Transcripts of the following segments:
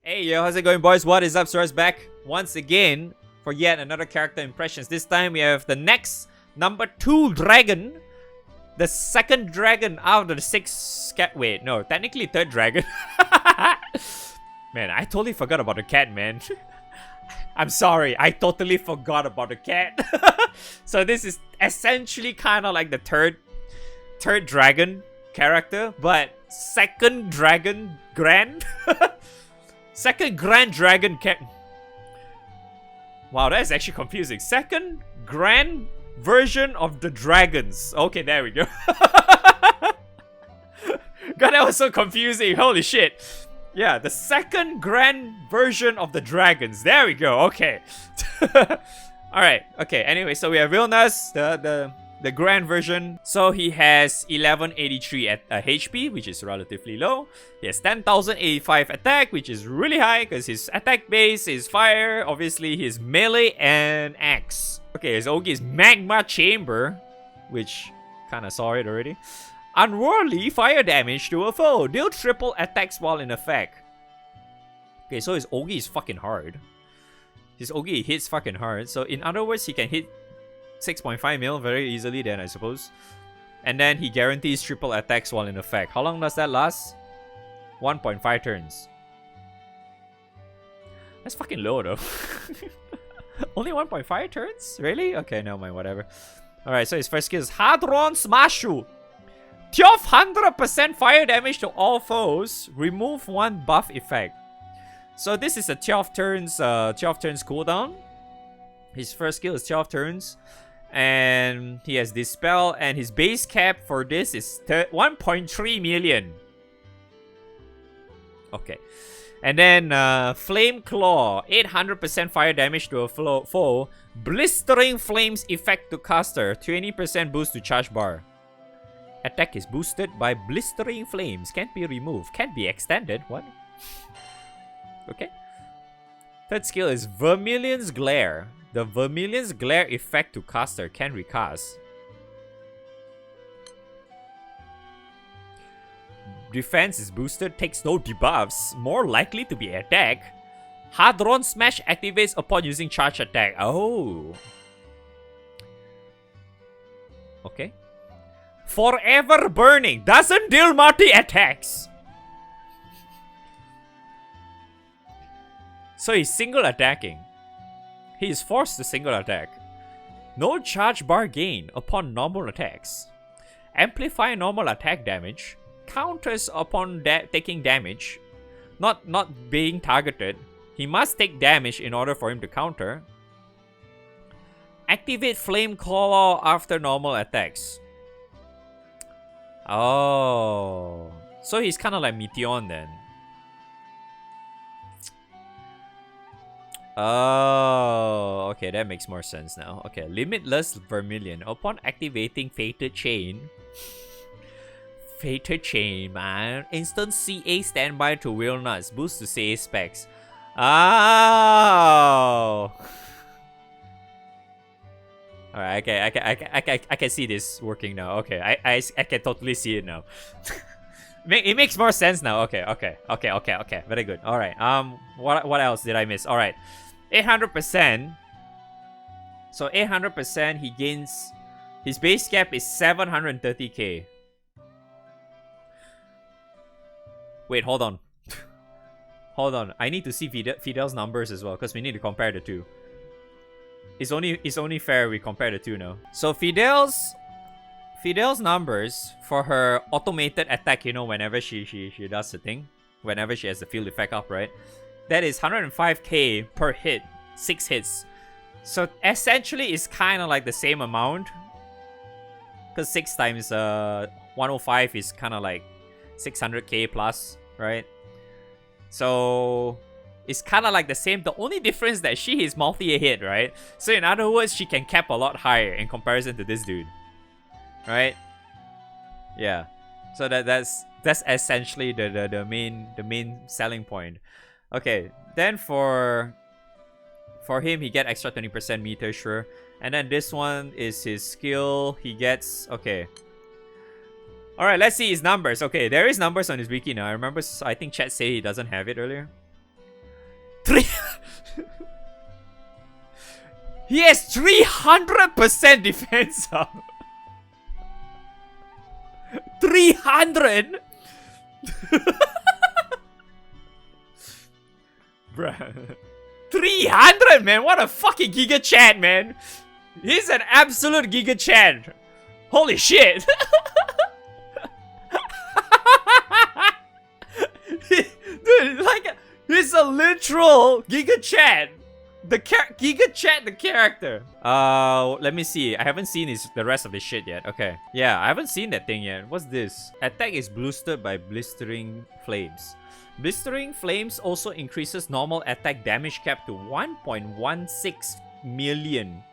Hey yo, how's it going, boys? What is up? Sora's back once again for yet another character impressions. This time we have the next number 2 dragon. The second dragon out of the 6 cat. Wait, no, technically third dragon. Man, I totally forgot about the cat, man. I'm sorry, I totally forgot about the cat. So this is essentially kind of like the third dragon character, but second dragon grand. Second Grand Dragon cat. Wow, that is actually confusing. Second Grand version of the dragons. Okay, there we go. God, that was so confusing. Holy shit. Yeah, the second Grand version of the dragons. There we go. Okay. Alright, okay. Anyway, so we have Wilnas, the grand version. So he has 1183 at HP, which is relatively low. He has 10,085 attack, which is really high because his attack base is fire. Obviously, his melee and axe. Okay, his Ogi is Magma Chamber, which kind of saw it already. Unworldly fire damage to a foe. Deal triple attacks while in effect. Okay, so his Ogi is fucking hard. His Ogi hits fucking hard. So in other words, he can hit 6.5 mil very easily then, I suppose. And then he guarantees triple attacks while in effect. How long does that last? 1.5 turns. That's fucking low though. Only 1.5 turns? Really? Okay, no mind, whatever. Alright, so his first skill is Hadron Smashu. 1200% fire damage to all foes. Remove one buff effect. So this is a 12 turns cooldown. His first skill is 12 turns. And he has Dispel, and his base cap for this is 1.3 million. Okay. And then Flame Claw, 800% fire damage to a foe. Blistering Flames effect to caster, 20% boost to charge bar. Attack is boosted by Blistering Flames. Can't be removed. Can't be extended. What? Okay. Third skill is Vermilion's Glare. The Vermilion's Glare effect to caster can recast. Defense is boosted, takes no debuffs, more likely to be attacked. Hadron Smash activates upon using charge attack. Oh. Okay. Forever Burning doesn't deal multi attacks. So he's single attacking. He is forced to single attack. No charge bar gain upon normal attacks. Amplify normal attack damage. Counters upon taking damage. Not being targeted. He must take damage in order for him to counter. Activate Flame Claw after normal attacks. Oh. So he's kind of like Meteon then. Oh, okay, that makes more sense now. Okay, Limitless Vermilion. Upon activating Fated Chain. Fated Chain, man. Instant CA standby to Wilnas. Boost to CA specs. Oh. Alright, okay, I can see this working now. Okay, I can totally see it now. It makes more sense now. Okay. Very good. All right. What else did I miss? All right. 800%. So 800%, he gains. His base cap is 730k. Wait, hold on. Hold on. I need to see Fidel's numbers as well because we need to compare the two. It's only fair we compare the two now. So Fidel's numbers for her automated attack, you know, whenever she does the thing, whenever she has the field effect up, right? That is 105k per hit, 6 hits. So essentially, it's kind of like the same amount, because 6 times 105 is kind of like 600k plus, right? So it's kind of like the same. The only difference that she is multi-hit, right? So in other words, she can cap a lot higher in comparison to this dude. Right? Yeah. So that's essentially the main selling point. Okay. Then for him, he get extra 20% meter, sure. And then this one is his skill. He gets okay. Alright, let's see his numbers. Okay, there is numbers on his wiki now. I remember, I think chat said he doesn't have it earlier. He has 300% defense up. 300? Bruh. 300, man! What a fucking GIGACHAD, man! He's an absolute GIGACHAD. Holy shit! Dude, like, he's a literal GIGACHAD. GIGACHAD, the character. Let me see. I haven't seen the rest of this shit yet. Okay. Yeah, I haven't seen that thing yet. What's this? Attack is boosted by blistering flames. Blistering flames also increases normal attack damage cap to 1.16 million.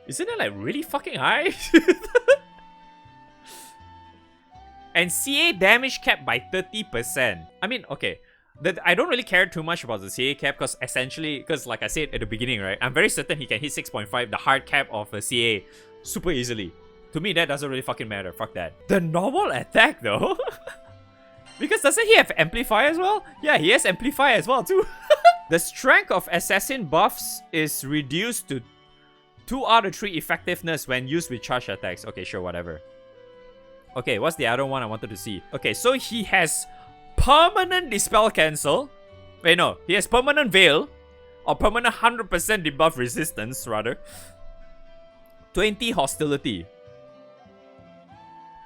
Isn't it like really fucking high? And CA damage cap by 30%. I mean, okay. I don't really care too much about the CA cap because essentially, like I said at the beginning, right? I'm very certain he can hit 6.5, the hard cap of a CA, super easily. To me, that doesn't really fucking matter. Fuck that. The normal attack though? Because doesn't he have Amplify as well? Yeah, he has Amplify as well too. The strength of assassin buffs is reduced to 2 out of 3 effectiveness when used with charge attacks. Okay, sure, whatever. Okay, what's the other one I wanted to see? Okay, so he has permanent Dispel Cancel. Wait, no. He has permanent Veil. Or permanent 100% debuff resistance, rather. 20 Hostility.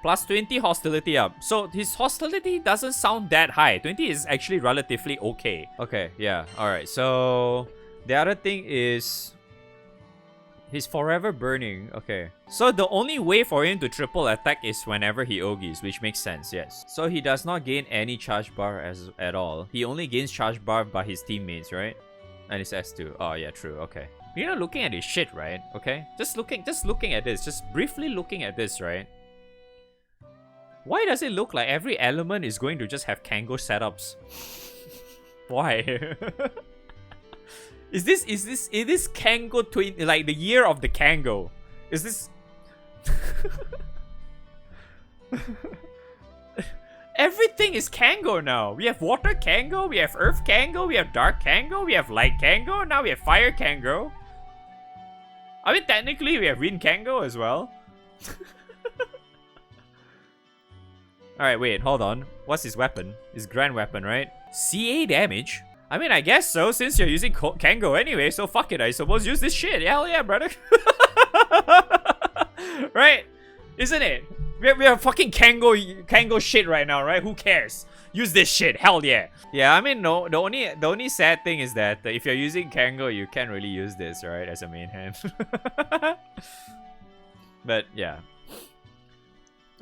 Plus 20 Hostility up. So his Hostility doesn't sound that high. 20 is actually relatively okay. Okay, yeah. Alright, so the other thing is... he's forever burning. Okay. So the only way for him to triple attack is whenever he Ogies, which makes sense, yes. So he does not gain any charge bar at all. He only gains charge bar by his teammates, right? And his S2. Oh yeah, true. Okay. You're not looking at his shit, right? Okay. Just looking at this. Just briefly looking at this, right? Why does it look like every element is going to just have Kango setups? Why? Is this Kango twin, like the year of the Kango? Is this everything is Kango now. We have water Kango, we have earth Kango, we have dark Kango, we have light Kango, now we have fire Kango. I mean, technically we have wind Kango as well. Alright, wait, hold on. What's his weapon? His grand weapon, right? CA damage? I mean, I guess so, since you're using Kango anyway, so fuck it, I suppose use this shit. Hell yeah, brother. Right? Isn't it? We are fucking Kango shit right now, right? Who cares? Use this shit, hell yeah. Yeah, I mean, no, the only sad thing is that if you're using Kango, you can't really use this, right, as a main hand. But, yeah.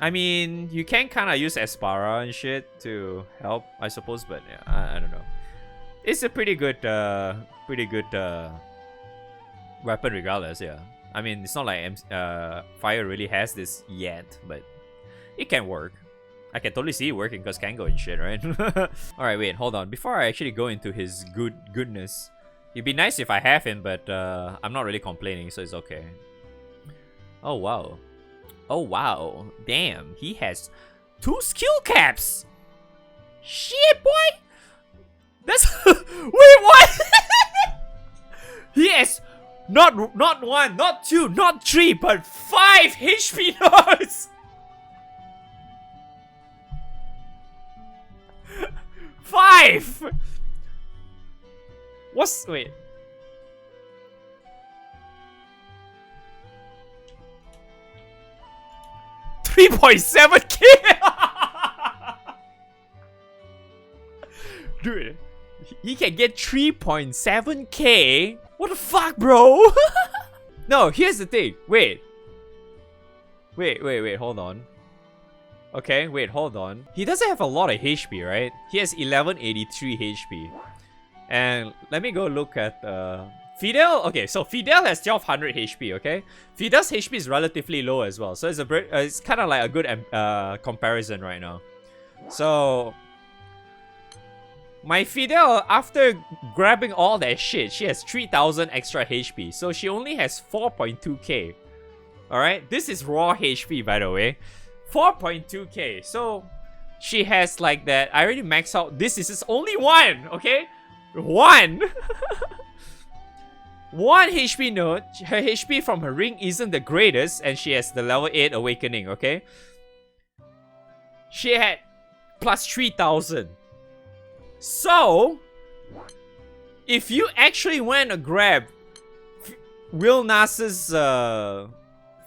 I mean, you can kind of use Aspara and shit to help, I suppose, but yeah, I don't know. It's a pretty good weapon regardless, yeah. I mean, it's not like Fire really has this yet, but it can work. I can totally see it working because Kango and shit, right? Alright, wait, hold on. Before I actually go into his goodness, it'd be nice if I have him, but I'm not really complaining, so it's okay. Oh, wow. Oh, wow. Damn, he has 2 skill caps! Shit, boy! That's... Wait, what? He has not 1, not 2, not 3, but 5 HP nodes! 5! What's... wait. $3.7K! Dude, he can get 3.7K? What the fuck, bro? No, here's the thing. Wait, hold on. Okay, wait, hold on. He doesn't have a lot of HP, right? He has 1183 HP. And let me go look at Fidel. Okay, so Fidel has 1200 HP, okay? Fidel's HP is relatively low as well. So it's kind of like a good comparison right now. So my Fidel, after grabbing all that shit, she has 3000 extra HP. So she only has 4.2k. Alright? This is raw HP, by the way. 4.2k. So, she has like that. I already maxed out. This is just only one, okay? One! One HP node. Her HP from her ring isn't the greatest, and she has the level 8 awakening, okay? She had plus 3,000. So, if you actually went and grabbed Wilnas's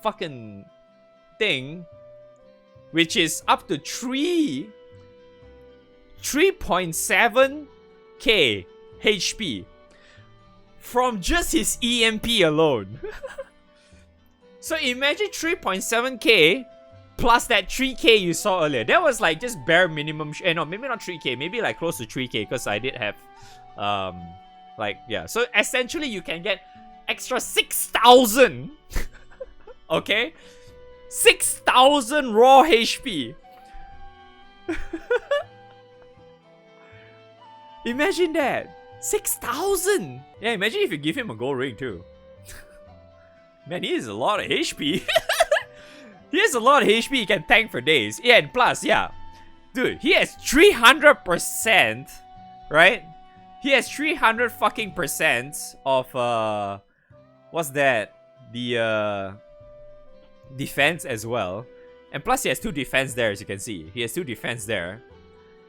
fucking thing, which is up to 3.7k HP from just his EMP alone. So imagine 3.7k plus that 3k you saw earlier. That was like just bare minimum. No, maybe not 3k, maybe like close to 3k, because I did have like, yeah. So essentially you can get extra 6,000. Okay, 6,000 raw HP. Imagine that. 6,000. Yeah, imagine if you give him a gold ring too. Man, he has a lot of HP. He has a lot of HP he can tank for days. Yeah, and plus, yeah. Dude, he has 300%, right? He has 300 fucking percent of, what's that? The, defense as well. And plus, he has 2 defense there, as you can see. He has 2 defense there.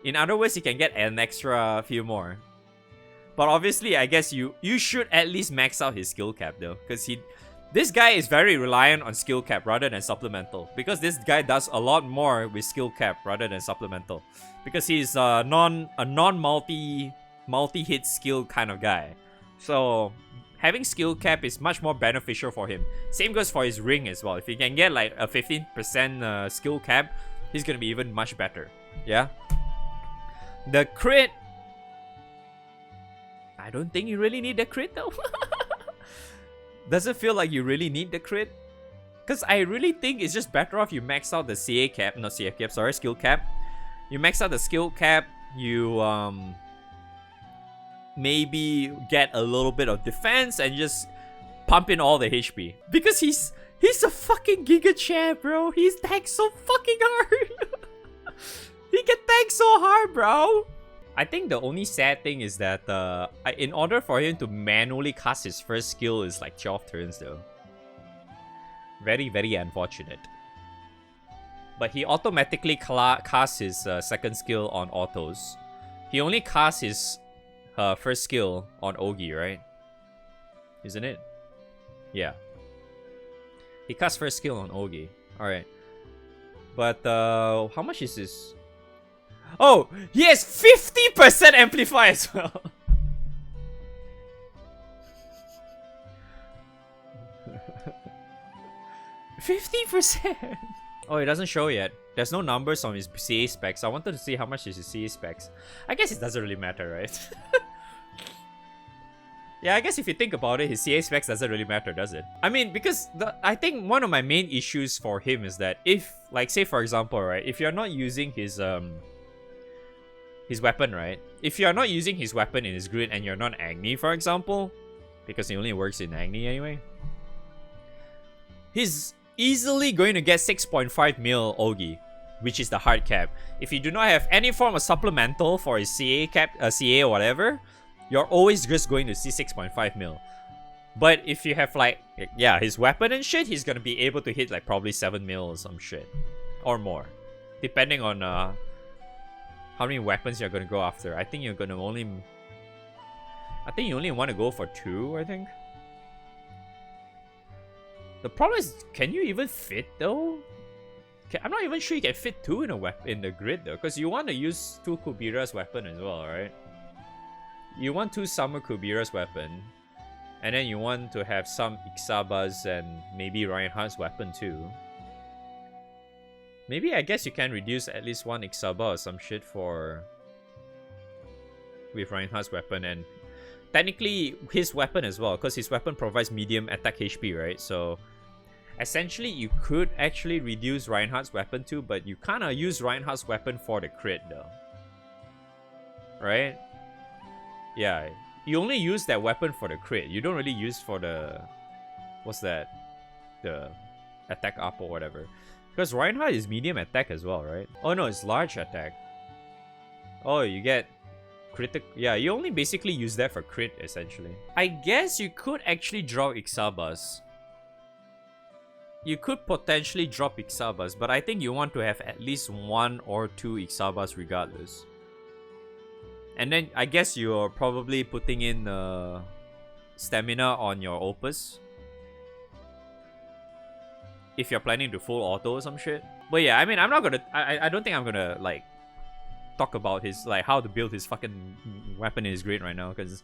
In other words, he can get an extra few more. But obviously, I guess you should at least max out his skill cap though, because this guy is very reliant on skill cap rather than supplemental. Because this guy does a lot more with skill cap rather than supplemental. Because he's a multi-hit skill kind of guy. So having skill cap is much more beneficial for him. Same goes for his ring as well. If he can get like a 15% skill cap, he's gonna be even much better. Yeah. The crit, I don't think you really need the crit though. Does it feel like you really need the crit? Because I really think it's just better off you max out the CA cap, not CA cap, sorry, skill cap. You max out the skill cap, you maybe get a little bit of defense and just pump in all the HP. Because he's a fucking GIGACHAD, bro. He's tanked so fucking hard. He can tank so hard, bro. I think the only sad thing is that in order for him to manually cast his first skill is like 12 turns though. Very, very unfortunate. But he automatically casts his second skill on autos. He only casts his first skill on Ogi, right? Isn't it? Yeah. He casts first skill on Ogi. Alright. But how much is this? Oh, he has 50% amplify as well. %50. Oh, it doesn't show yet. There's no numbers on his CA specs. I wanted to see how much is his CA specs. I guess it doesn't really matter, right? Yeah, I guess if you think about it, his CA specs doesn't really matter, does it? I mean, because I think one of my main issues for him is that if, like, say for example, right, if you're not using his weapon, right? If you're not using his weapon in his grid and you're not Agni, for example, because he only works in Agni anyway, he's easily going to get 6.5 mil Ogi, which is the hard cap. If you do not have any form of supplemental for his CA cap, CA or whatever, you're always just going to see 6.5 mil. But if you have like, yeah, his weapon and shit, he's gonna be able to hit like probably 7 mil or some shit, or more, depending on how many weapons you're gonna go after. I think you're gonna only, you only want to go for 2, I think. The problem is, can you even fit though? I'm not even sure you can fit 2 in the grid though, because you want to use 2 Kubira's weapon as well, right? You want 2 Summer Kubira's weapon, and then you want to have some Ixaba's and maybe Reinhardt's weapon too. Maybe I guess you can reduce at least 1 Ixaba or some shit with Reinhardt's weapon, and technically his weapon as well, because his weapon provides medium attack HP, right? So essentially you could actually reduce Reinhardt's weapon too, but you kind of use Reinhardt's weapon for the crit though, right? Yeah, you only use that weapon for the crit. You don't really use for the, what's that? attack up or whatever. Because Reinhardt is medium attack as well, right? Oh no, it's large attack. Oh, you get critical. Yeah, you only basically use that for crit, essentially. I guess you could actually draw Ixabas. You could potentially drop Ixabas, but I think you want to have at least 1 or 2 Ixabas regardless. And then I guess you're probably putting in stamina on your Opus. If you're planning to full auto or some shit. But yeah, I mean, I'm not gonna... I don't think I'm gonna, like, talk about his, like, how to build his fucking weapon in his grade right now, because...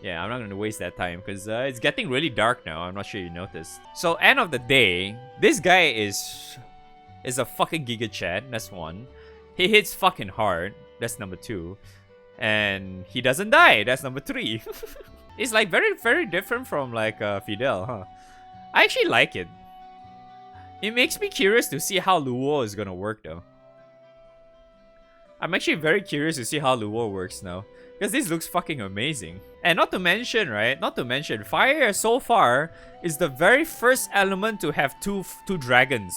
Yeah, I'm not gonna waste that time, because it's getting really dark now. I'm not sure you noticed. So, end of the day, this guy is a fucking GIGACHAD. That's 1. He hits fucking hard. That's number 2. And he doesn't die. That's number 3. It's like very, very different from like Fidel, huh? I actually like it. It makes me curious to see how Luo is gonna work though. I'm actually very curious to see how Luo works now. Because this looks fucking amazing. And not to mention, right? Not to mention, fire so far is the very first element to have two dragons.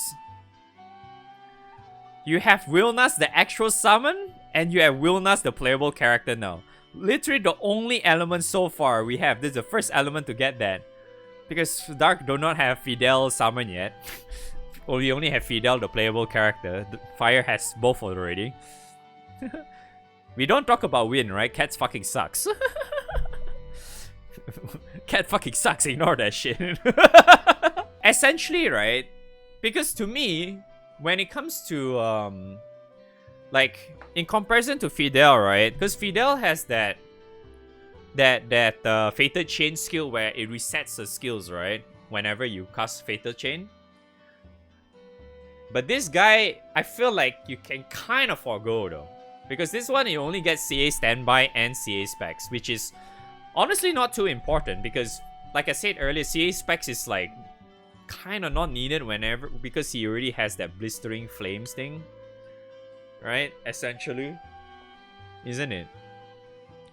You have Wilnas, the actual summon, and you have Wilnas, the playable character now. Literally the only element so far we have. This is the first element to get that. Because Dark do not have Fidel summon yet. We only have Fidel, the playable character. Fire has both already. We don't talk about Win, right? Cats fucking sucks. Cat fucking sucks, ignore that shit. Essentially, right? Because to me, when it comes to like in comparison to Fidel, right? Because Fidel has that Fated Chain skill where it resets the skills, right? Whenever you cast Fated Chain. But this guy, I feel like you can kind of forgo though. Because this one, you only get CA Standby and CA Specs, which is honestly not too important because, like I said earlier, CA Specs is like kind of not needed whenever, because he already has that Blistering Flames thing. Right? Essentially. Isn't it?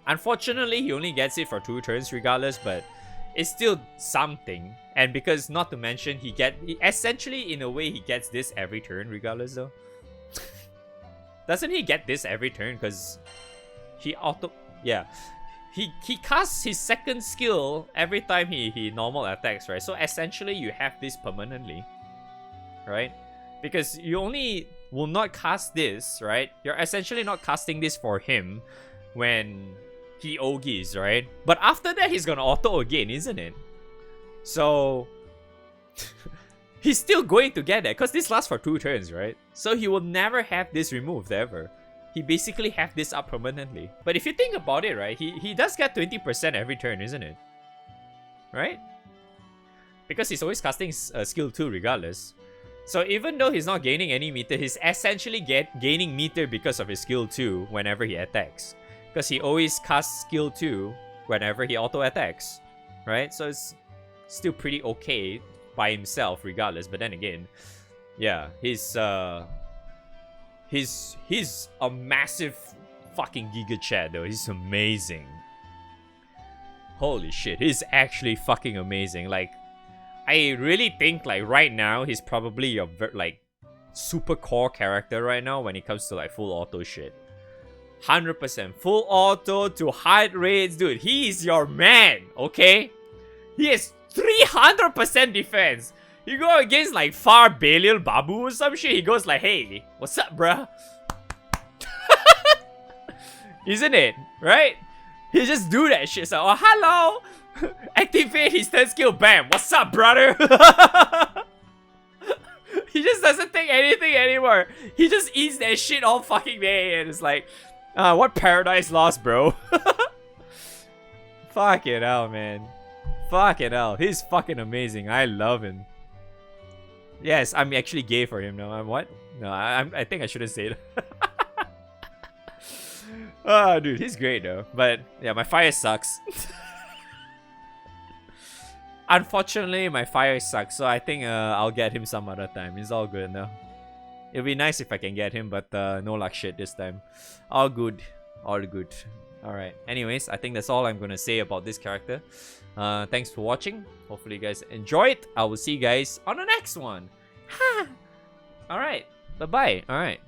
Unfortunately, he only gets it for 2 turns regardless, but it's still something. And because, not to mention, he essentially, in a way, he gets this every turn regardless though. Doesn't he get this every turn? Because he auto... Yeah. He casts his second skill every time he normal attacks, right? So essentially, you have this permanently. Right? Because you only will not cast this, right? You're essentially not casting this for him when he Ogis, right? But after that, he's gonna auto again, isn't it? So... he's still going to get that because this lasts for 2 turns, right? So he will never have this removed ever. He basically have this up permanently. But if you think about it, right, he does get 20% every turn, isn't it? Right? Because he's always casting skill 2 regardless. So even though he's not gaining any meter, he's essentially gaining meter because of his skill 2 whenever he attacks. Because he always casts skill 2 whenever he auto attacks. Right? So it's still pretty okay by himself regardless, but then again, yeah, he's a massive fucking GIGACHAD though. He's amazing. Holy shit, he's actually fucking amazing. Like, I really think like right now he's probably your like super core character right now when it comes to like full auto shit. 100% full auto to height rates, dude. He is your man, okay? He is 300% defense. You go against like Far Belial Babu or some shit, he goes like, hey, what's up, bruh? Isn't it? Right? He just do that shit. So, oh, hello! Activate his 10 skill, bam! What's up, brother? He just doesn't take anything anymore. He just eats that shit all fucking day and it's like, what Paradise Lost, bro? Fucking hell, man. Fucking hell, he's fucking amazing. I love him. Yes, I'm actually gay for him now. I'm what? No, I think I shouldn't say that. Oh, dude, he's great though. But yeah, my fire sucks. Unfortunately, my fire sucks. So I think I'll get him some other time. It's all good now. It'll be nice if I can get him, but no luck shit this time. All good. All good. Alright. Anyways, I think that's all I'm gonna say about this character. Thanks for watching. Hopefully you guys enjoyed. I will see you guys on the next one. Alright. Bye-bye. Alright.